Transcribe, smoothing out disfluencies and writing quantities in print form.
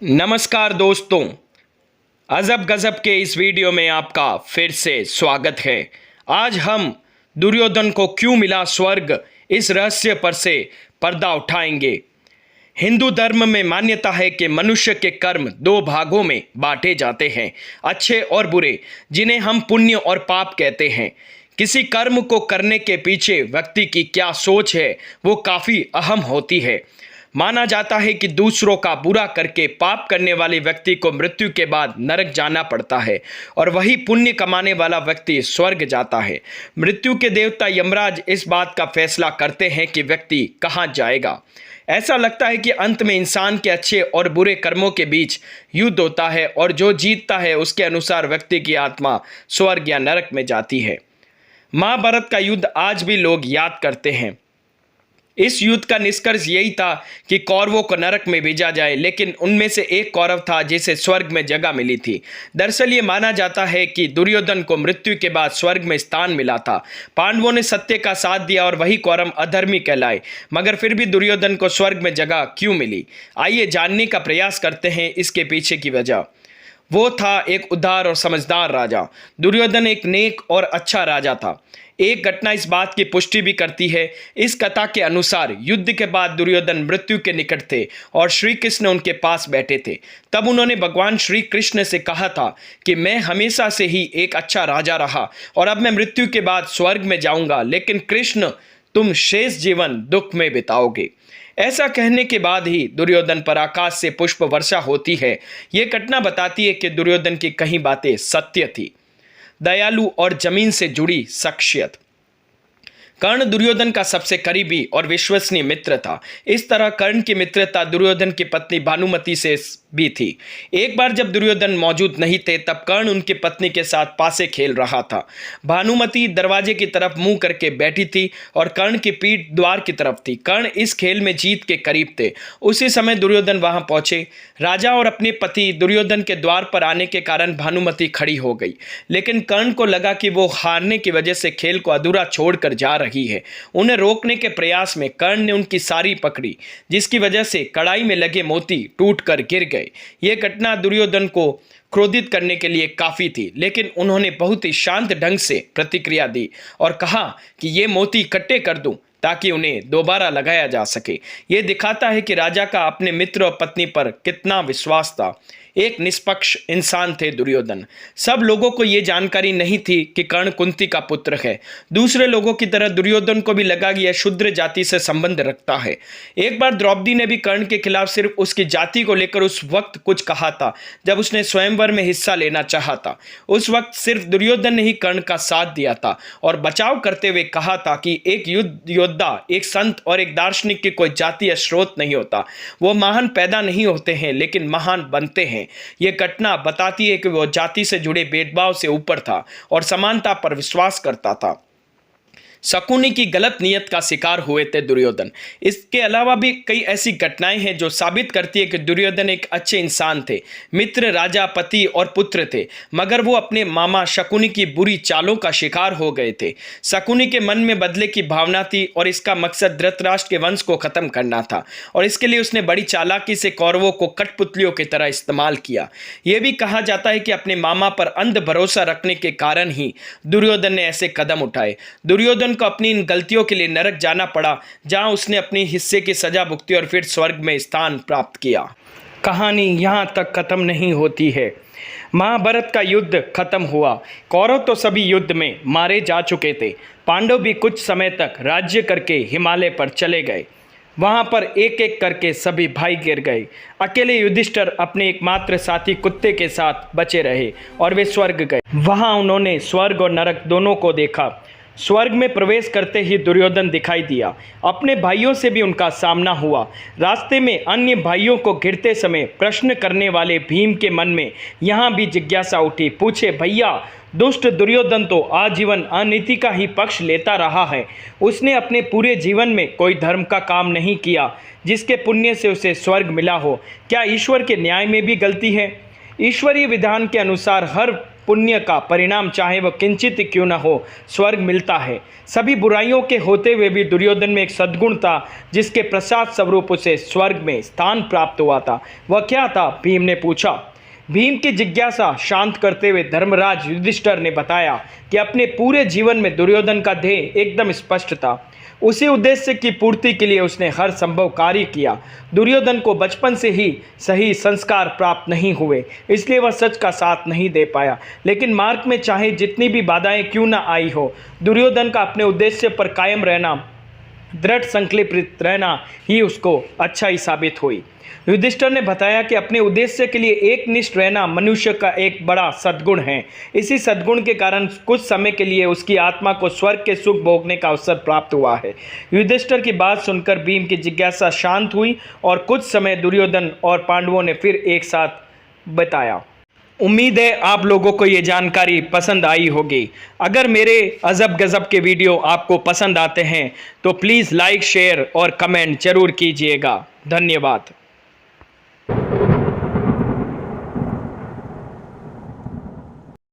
नमस्कार दोस्तों, अजब गजब के इस वीडियो में आपका फिर से स्वागत है। आज हम दुर्योधन को क्यों मिला स्वर्ग, इस रहस्य पर से पर्दा उठाएंगे। हिंदू धर्म में मान्यता है कि मनुष्य के कर्म दो भागों में बांटे जाते हैं, अच्छे और बुरे, जिन्हें हम पुण्य और पाप कहते हैं। किसी कर्म को करने के पीछे व्यक्ति की क्या सोच है वो काफ़ी अहम होती है। माना जाता है कि दूसरों का बुरा करके पाप करने वाले व्यक्ति को मृत्यु के बाद नरक जाना पड़ता है और वही पुण्य कमाने वाला व्यक्ति स्वर्ग जाता है। मृत्यु के देवता यमराज इस बात का फैसला करते हैं कि व्यक्ति कहाँ जाएगा। ऐसा लगता है कि अंत में इंसान के अच्छे और बुरे कर्मों के बीच युद्ध होता है और जो जीतता है उसके अनुसार व्यक्ति की आत्मा स्वर्ग या नरक में जाती है। महाभारत का युद्ध आज भी लोग याद करते हैं। इस युद्ध का निष्कर्ष यही था कि कौरवों को नरक में भेजा जाए, लेकिन उनमें से एक कौरव था जिसे स्वर्ग में जगह मिली थी। दरअसल ये माना जाता है कि दुर्योधन को मृत्यु के बाद स्वर्ग में स्थान मिला था। पांडवों ने सत्य का साथ दिया और वही कौरव अधर्मी कहलाए, मगर फिर भी दुर्योधन को स्वर्ग में जगह क्यों मिली, आइए जानने का प्रयास करते हैं इसके पीछे की वजह। वो था एक उदार और समझदार राजा। दुर्योधन एक नेक और अच्छा राजा था। एक घटना इस बात की पुष्टि भी करती है। इस कथा के अनुसार युद्ध के बाद दुर्योधन मृत्यु के निकट थे और श्री कृष्ण उनके पास बैठे थे। तब उन्होंने भगवान श्री कृष्ण से कहा था कि मैं हमेशा से ही एक अच्छा राजा रहा और अब मैं मृत्यु के बाद स्वर्ग में जाऊंगा, लेकिन कृष्ण तुम शेष जीवन दुख में बिताओगे। ऐसा कहने के बाद ही दुर्योधन पर आकाश से पुष्प वर्षा होती है। ये घटना बताती है कि दुर्योधन की कहीं बातें सत्य थी। दयालु और जमीन से जुड़ी शख्सियत। कर्ण दुर्योधन का सबसे करीबी और विश्वसनीय मित्र था। इस तरह कर्ण की मित्रता दुर्योधन की पत्नी भानुमति से भी थी। एक बार जब दुर्योधन मौजूद नहीं थे तब कर्ण उनकी पत्नी के साथ पासे खेल रहा था। भानुमति दरवाजे की तरफ मुंह करके बैठी थी और कर्ण की पीठ द्वार की तरफ थी। कर्ण इस खेल में जीत के करीब थे। उसी समय दुर्योधन वहां पहुंचे। राजा और अपने पति दुर्योधन के द्वार पर आने के कारण भानुमति खड़ी हो गई, लेकिन कर्ण को लगा कि वो हारने की वजह से खेल को अधूरा छोड़कर जा रही है। उन्हें रोकने के प्रयास में कर्ण ने उनकी साड़ी पकड़ी, जिसकी वजह से कड़ाई में लगे मोती टूटकर गिर गए। यह घटना दुर्योधन को क्रोधित करने के लिए काफी थी, लेकिन उन्होंने बहुत ही शांत ढंग से प्रतिक्रिया दी और कहा कि ये मोती इकट्ठे कर दूं ताकि उन्हें दोबारा लगाया जा सके। यह दिखाता है कि राजा का अपने मित्र और पत्नी पर कितना विश्वास था। एक निष्पक्ष इंसान थे दुर्योधन। सब लोगों को यह जानकारी नहीं थी कि कर्ण कुंती का पुत्र है। दूसरे लोगों की तरह दुर्योधन को भी लगा कि यह शूद्र जाति से संबंध रखता है। एक बार द्रौपदी ने भी कर्ण के खिलाफ सिर्फ उसकी जाति को लेकर उस वक्त कुछ कहा था जब उसने स्वयंवर में हिस्सा लेना चाहा था। उस वक्त सिर्फ दुर्योधन ने ही कर्ण का साथ दिया था और बचाव करते हुए कहा था कि एक युद्ध योद्धा, एक संत और एक दार्शनिक की कोई जाति या स्रोत नहीं होता। वो महान पैदा नहीं होते हैं, लेकिन महान बनते हैं। यह घटना बताती है कि वह जाति से जुड़े भेदभाव से ऊपर था और समानता पर विश्वास करता था। शकुनी की गलत नीयत का शिकार हुए थे दुर्योधन। इसके अलावा भी कई ऐसी घटनाएं हैं जो साबित करती है कि दुर्योधन एक अच्छे इंसान थे, मित्र, राजा, पति और पुत्र थे, मगर वो अपने मामा शकुनी की बुरी चालों का शिकार हो गए थे। शकुनी के मन में बदले की भावना थी और इसका मकसद धृतराष्ट्र के वंश को खत्म करना था और इसके लिए उसने बड़ी चालाकी से कौरवों को कठपुतलियों की तरह इस्तेमाल किया। यह भी कहा जाता है कि अपने मामा पर अंध भरोसा रखने के कारण ही दुर्योधन ने ऐसे कदम उठाए। दुर्योधन को अपनी इन गलतियों के लिए नरक जाना पड़ा, जहां उसने अपनी हिस्से की सजा भुगती और फिर स्वर्ग में स्थान प्राप्त किया। कहानी यहां तक खत्म नहीं होती है। महाभारत का युद्ध खत्म हुआ। कौरव तो सभी युद्ध में मारे जा चुके थे। पांडव भी कुछ समय तक राज्य करके हिमालय पर चले गए। वहां पर एक एक करके सभी भाई गिर गए। अकेले युधिष्ठिर अपने एकमात्र साथी कुत्ते के साथ बचे रहे और वे स्वर्ग गए। वहां उन्होंने स्वर्ग और नरक दोनों को देखा। स्वर्ग में प्रवेश करते ही दुर्योधन दिखाई दिया। अपने भाइयों से भी उनका सामना हुआ। रास्ते में अन्य भाइयों को घिरते समय प्रश्न करने वाले भीम के मन में यहाँ भी जिज्ञासा उठी। पूछे, भैया, दुष्ट दुर्योधन तो आजीवन अनीति का ही पक्ष लेता रहा है। उसने अपने पूरे जीवन में कोई धर्म का काम नहीं किया जिसके पुण्य से उसे स्वर्ग मिला हो। क्या ईश्वर के न्याय में भी गलती है? ईश्वरीय विधान के अनुसार हर पुण्य का परिणाम चाहे वह किंचित क्यों न हो स्वर्ग मिलता है। सभी बुराइयों के होते हुए भी दुर्योधन में एक सद्गुण था जिसके प्रसाद स्वरूप उसे स्वर्ग में स्थान प्राप्त हुआ था। वह क्या था? भीम ने पूछा। भीम की जिज्ञासा शांत करते हुए धर्मराज युधिष्ठिर ने बताया कि अपने पूरे जीवन में दुर्योधन का ध्येय एकदम स्पष्ट था। उसी उद्देश्य की पूर्ति के लिए उसने हर संभव कार्य किया। दुर्योधन को बचपन से ही सही संस्कार प्राप्त नहीं हुए, इसलिए वह सच का साथ नहीं दे पाया। लेकिन मार्ग में चाहे जितनी भी बाधाएं क्यों न आई हो, दुर्योधन का अपने उद्देश्य पर कायम रहना, दृढ़ संकल्पित रहना ही उसको अच्छा ही साबित हुई। युधिष्ठिर ने बताया कि अपने उद्देश्य के लिए एकनिष्ठ रहना मनुष्य का एक बड़ा सद्गुण है। इसी सद्गुण के कारण कुछ समय के लिए उसकी आत्मा को स्वर्ग के सुख भोगने का अवसर प्राप्त हुआ है। युधिष्ठिर की बात सुनकर भीम की जिज्ञासा शांत हुई और कुछ समय दुर्योधन और पांडवों ने फिर एक साथ बिताया। उम्मीद है आप लोगों को ये जानकारी पसंद आई होगी। अगर मेरे अजब गजब के वीडियो आपको पसंद आते हैं तो प्लीज़ लाइक, शेयर और कमेंट जरूर कीजिएगा। धन्यवाद।